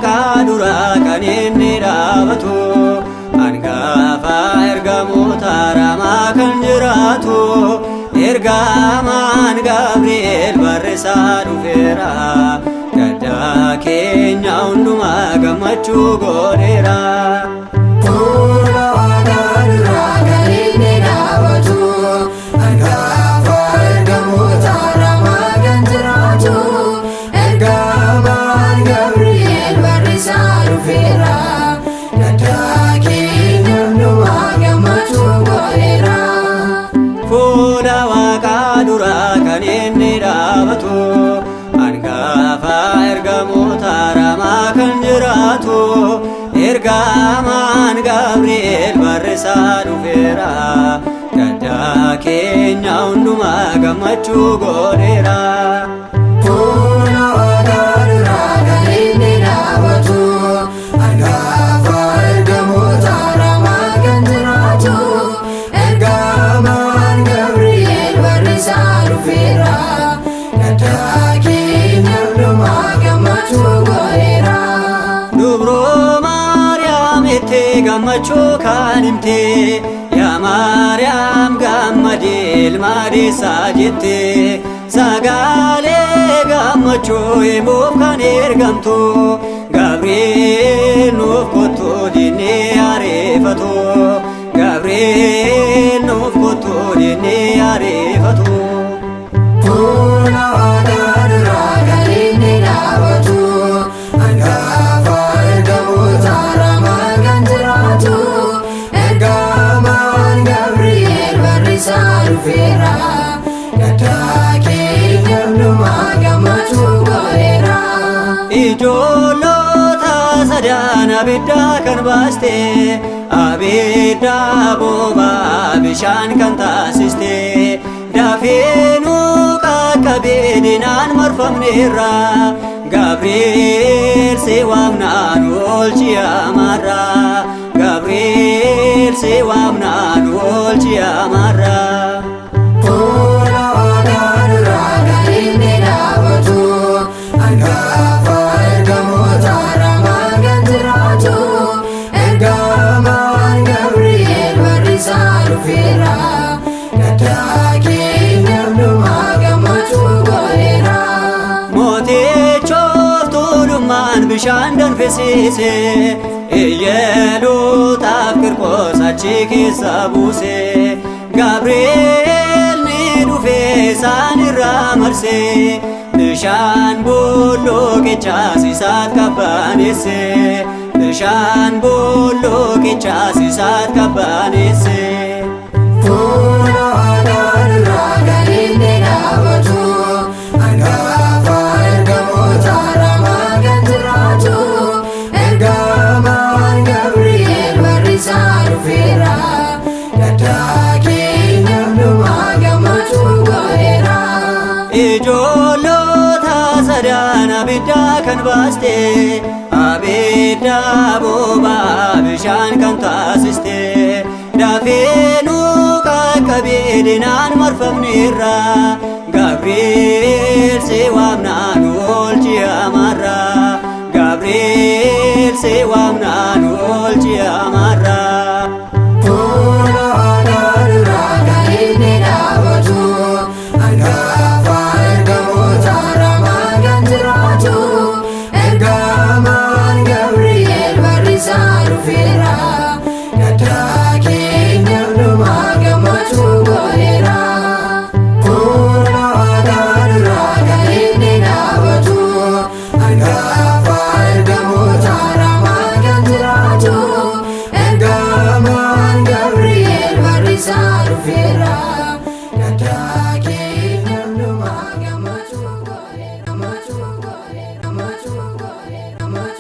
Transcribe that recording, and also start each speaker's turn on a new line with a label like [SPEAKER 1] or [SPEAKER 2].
[SPEAKER 1] Waaqaa duraa kan inni dhaabatu hangafa ergamoota ramaa kan jiraatu ergamaan Gabri'eel barreessaa dhufeera gaddaa keenya hundumaa gammachuu godheera. Ergamaan Gabri'eel barreessaa dhufeera gaddaa keenya hundumaa gammachuu godheera. Gammachuu kan himte yaa Maariyaam gammadii ilma deessaa jette sagalee gammachuu himuuf kan ergamtu Gabri'eel nuuf kottu jennee areeffatu Gabri'eel nuuf kottu jennee areeffatu. Ijoollota sadaan abiddaa kan baaste abidda bobaa bishaan kan taasiste dafeenuu qaqqabee diinaan marfamneerra Gabri'eel si waamnaan oolchi amarra Gabri'eel si waamnaan oolchi amarra. Bishaan danfisiise iyyeeluutaaf Qirqos achi keessa buuse Gabri'eel ni dhufe isaan irraa marse bishaan bulluqichaas isaat qabbaneesse bishaan bulluqichaas isaat qabbaneesse. Ijoollota sadaan abiddaa kan baaste abidda bobaa bishaan kan taasiste dafeenuu qaqqabee diinaan marfamneerra Gabri'eel si waamnaan oolchi amarra Gabri'eel si waamnaan oolchi amarra.
[SPEAKER 2] Much